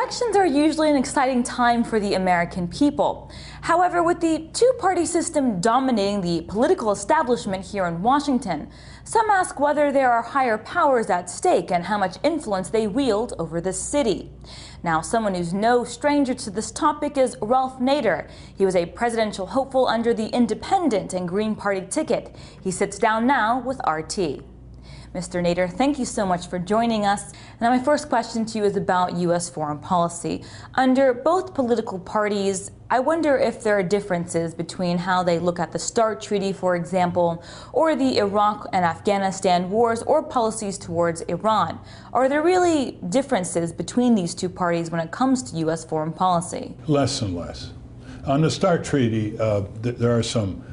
Elections are usually an exciting time for the American people. However, with the two-party system dominating the political establishment here in Washington, some ask whether there are higher powers at stake and how much influence they wield over the city. Now, someone who's no stranger to this topic is Ralph Nader. He was a presidential hopeful under the Independent and Green Party ticket. He sits down now with RT. Mr. Nader, thank you so much for joining us. Now, my first question to you is about U.S. foreign policy. Under both political parties, I wonder if there are differences between how they look at the START Treaty, for example, or the Iraq and Afghanistan wars, or policies towards Iran. Are there really differences between these two parties when it comes to U.S. foreign policy? Less and less. On the START Treaty, there are some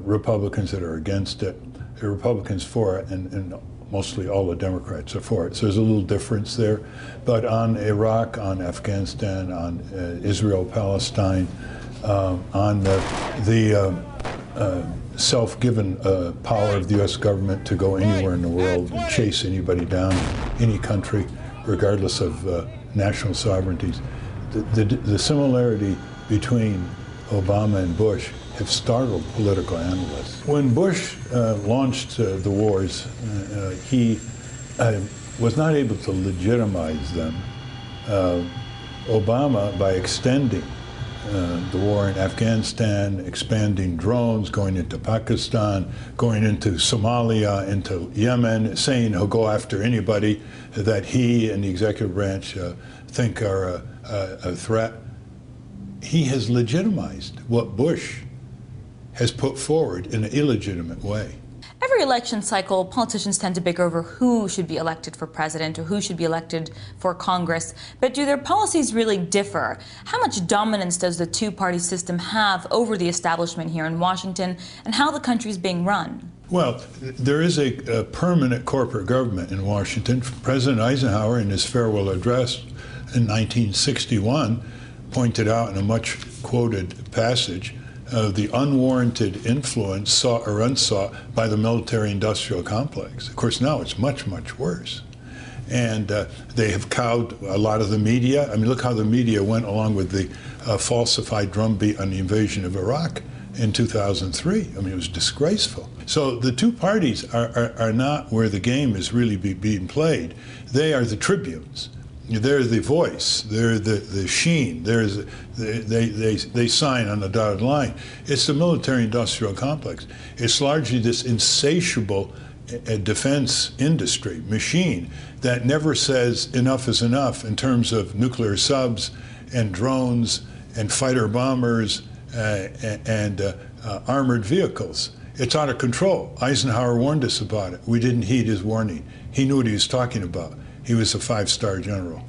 Republicans that are against it. The Republicans for it, and mostly all the Democrats are for it. So there's a little difference there. But on Iraq, on Afghanistan, on Israel, Palestine, on the self-given power of the U.S. government to go anywhere in the world and chase anybody down, any country, regardless of national sovereignties, the similarity between Obama and Bush have startled political analysts. When Bush launched the wars, he was not able to legitimize them. Obama, by extending the war in Afghanistan, expanding drones, going into Pakistan, going into Somalia, into Yemen, saying he'll go after anybody that he and the executive branch think are a threat, he has legitimized what Bush has put forward in an illegitimate way. Every election cycle, politicians tend to bicker over who should be elected for president or who should be elected for Congress. But do their policies really differ? How much dominance does the two-party system have over the establishment here in Washington and how the country is being run? Well, there is a permanent corporate government in Washington. President Eisenhower, in his farewell address in 1961, pointed out in a much quoted passage the unwarranted influence sought or unsought by the military-industrial complex. Of course, now it's much, much worse. And they have cowed a lot of the media. I mean, look how the media went along with the falsified drumbeat on the invasion of Iraq in 2003. I mean, it was disgraceful. So the two parties are not where the game is really being played. They are the tribunes. They're the voice, they're the sheen, they sign on the dotted line. It's the military-industrial complex. It's largely this insatiable defense industry machine that never says enough is enough in terms of nuclear subs and drones and fighter bombers and armored vehicles. It's out of control. Eisenhower warned us about it. We didn't heed his warning. He knew what he was talking about. He was a five-star general.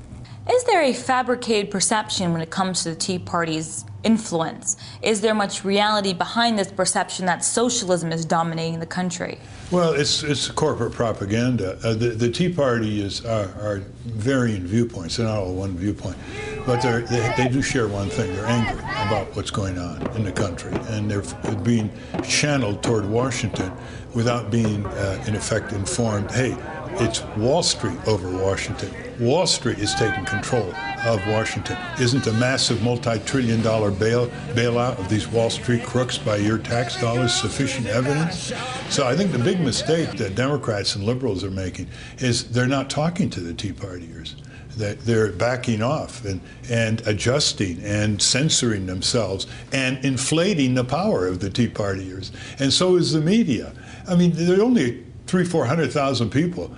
Is there a fabricated perception when it comes to the Tea Party's influence? Is there much reality behind this perception that socialism is dominating the country? Well, it's corporate propaganda. The Tea Party are varying viewpoints. They're not all one viewpoint. But they do share one thing. They're angry about what's going on in the country. And they're being channeled toward Washington without being, in effect, informed, hey, it's Wall Street over Washington. Wall Street is taking control of Washington. Isn't a massive multi-trillion-dollar bailout of these Wall Street crooks by your tax dollars sufficient evidence? So I think the big mistake that Democrats and liberals are making is they're not talking to the Tea Partiers. They're backing off and adjusting and censoring themselves and inflating the power of the Tea Partiers. And so is the media. I mean, there are only 300,000-400,000 people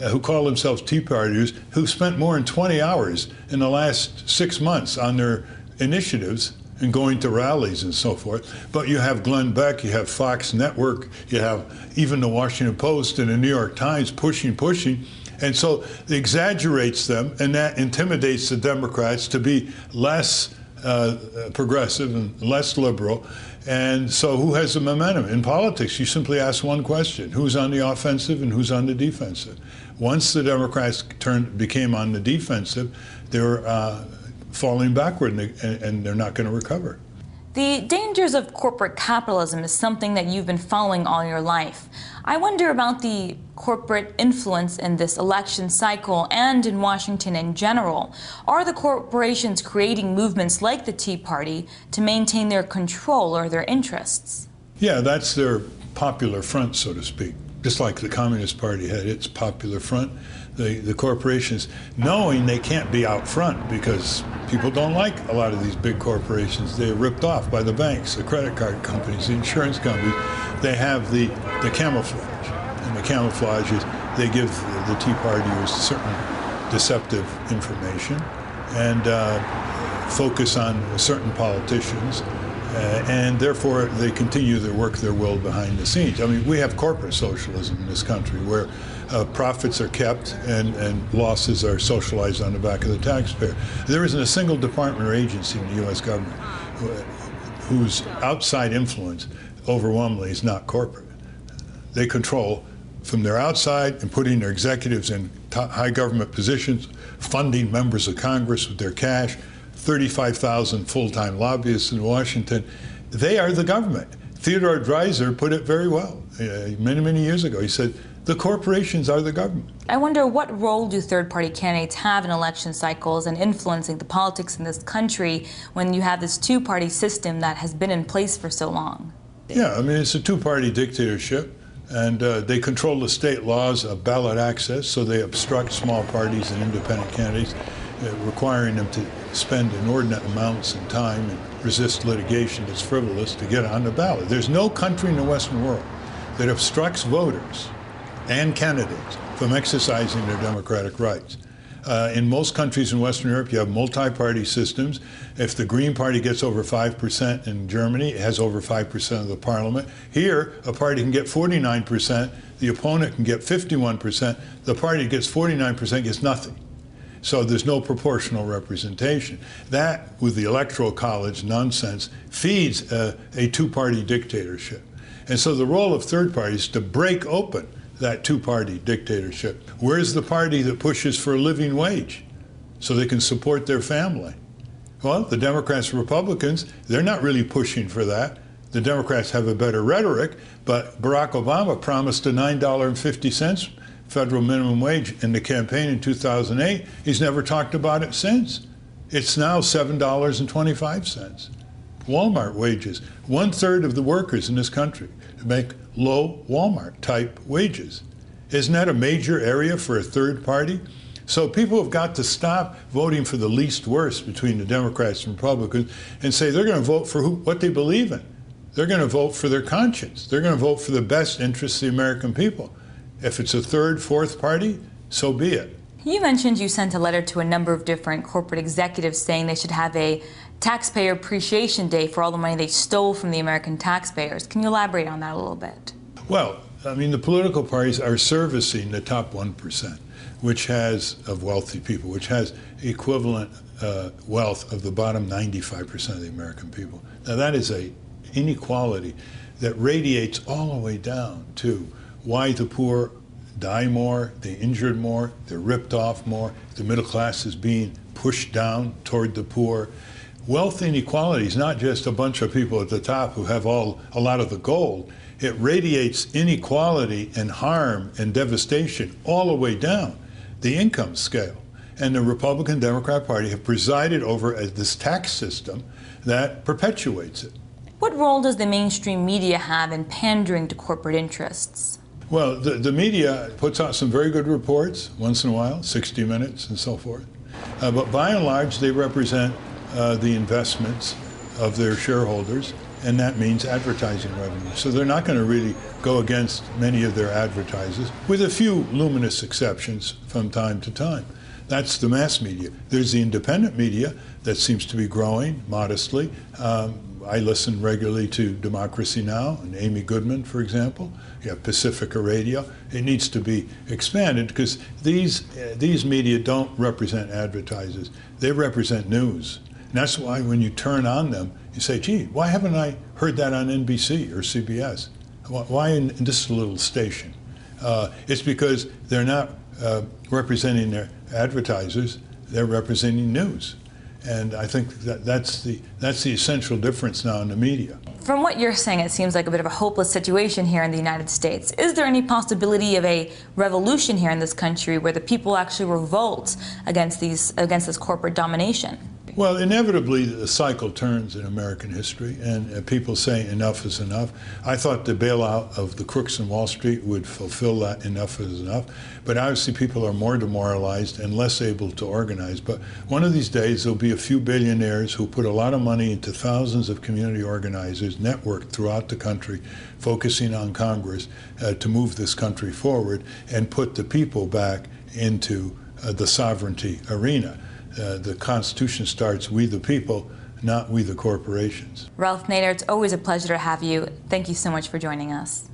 who call themselves Tea Partiers who spent more than 20 hours in the last 6 months on their initiatives and going to rallies and so forth. But you have Glenn Beck, you have Fox Network, you have even the Washington Post and the New York Times pushing. And so it exaggerates them, and that intimidates the Democrats to be less progressive and less liberal. And so who has the momentum? In politics, you simply ask one question: who's on the offensive and who's on the defensive? Once the Democrats became on the defensive, they were falling backward, and they're not going to recover. The dangers of corporate capitalism is something that you've been following all your life. I wonder about the corporate influence in this election cycle and in Washington in general. Are the corporations creating movements like the Tea Party to maintain their control or their interests? Yeah, that's their popular front, so to speak. Just like the Communist Party had its popular front, the corporations, knowing they can't be out front because people don't like a lot of these big corporations. They're ripped off by the banks, the credit card companies, the insurance companies. They have the camouflage. And the camouflage is they give the Tea Partiers certain deceptive information and focus on certain politicians. And therefore, they continue to work their will behind the scenes. I mean, we have corporate socialism in this country where profits are kept and losses are socialized on the back of the taxpayer. There isn't a single department or agency in the U.S. government whose outside influence overwhelmingly is not corporate. They control from their outside and putting their executives in high government positions, funding members of Congress with their cash, 35,000 full-time lobbyists in Washington. They are the government. Theodore Dreiser put it very well many, many years ago. He said, the corporations are the government. I wonder, what role do third-party candidates have in election cycles and influencing the politics in this country when you have this two-party system that has been in place for so long? Yeah, I mean, it's a two-party dictatorship, and they control the state laws of ballot access, so they obstruct small parties and independent candidates, requiring them to spend inordinate amounts of time and resist litigation that's frivolous to get on the ballot. There's no country in the Western world that obstructs voters and candidates from exercising their democratic rights. In most countries in Western Europe, you have multi-party systems. If the Green Party gets over 5% in Germany, it has over 5% of the parliament. Here, a party can get 49%, the opponent can get 51%, the party that gets 49% gets nothing. So there's no proportional representation. That, with the Electoral College nonsense, feeds a two-party dictatorship. And so the role of third parties is to break open that two-party dictatorship. Where's the party that pushes for a living wage so they can support their family? Well, the Democrats and Republicans, they're not really pushing for that. The Democrats have a better rhetoric, but Barack Obama promised a $9.50 federal minimum wage in the campaign in 2008. He's never talked about it since. It's now $7.25. Walmart wages. 1/3 of the workers in this country make low Walmart-type wages. Isn't that a major area for a third party? So people have got to stop voting for the least worst between the Democrats and Republicans and say they're going to vote for what they believe in. They're going to vote for their conscience. They're going to vote for the best interests of the American people. If it's a third, fourth party, so be it. You mentioned you sent a letter to a number of different corporate executives saying they should have a taxpayer appreciation day for all the money they stole from the American taxpayers. Can you elaborate on that a little bit? Well, I mean, the political parties are servicing the top 1%, which has, of wealthy people, which has equivalent wealth of the bottom 95% of the American people. Now, that is an inequality that radiates all the way down to why the poor die more, they're injured more, they're ripped off more, the middle class is being pushed down toward the poor. Wealth inequality is not just a bunch of people at the top who have a lot of the gold. It radiates inequality and harm and devastation all the way down the income scale. And the Republican Democrat Party have presided over this tax system that perpetuates it. What role does the mainstream media have in pandering to corporate interests? Well, the media puts out some very good reports once in a while, 60 Minutes and so forth. But by and large, they represent the investments of their shareholders, and that means advertising revenue. So they're not going to really go against many of their advertisers, with a few luminous exceptions from time to time. That's the mass media. There's the independent media that seems to be growing modestly. I listen regularly to Democracy Now! And Amy Goodman, for example. You have Pacifica Radio. It needs to be expanded because these media don't represent advertisers. They represent news. And that's why when you turn on them, you say, gee, why haven't I heard that on NBC or CBS? Why in this little station? It's because they're not representing their advertisers, they're representing news. And I think that's the essential difference now in the media. From what you're saying, it seems like a bit of a hopeless situation here in the United States. Is there any possibility of a revolution here in this country where the people actually revolt against this corporate domination? Well, inevitably, the cycle turns in American history, and people say enough is enough. I thought the bailout of the crooks in Wall Street would fulfill that enough is enough. But obviously, people are more demoralized and less able to organize. But one of these days, there'll be a few billionaires who put a lot of money into thousands of community organizers networked throughout the country, focusing on Congress to move this country forward and put the people back into the sovereignty arena. The Constitution starts, we the people, not we the corporations. Ralph Nader, it's always a pleasure to have you. Thank you so much for joining us.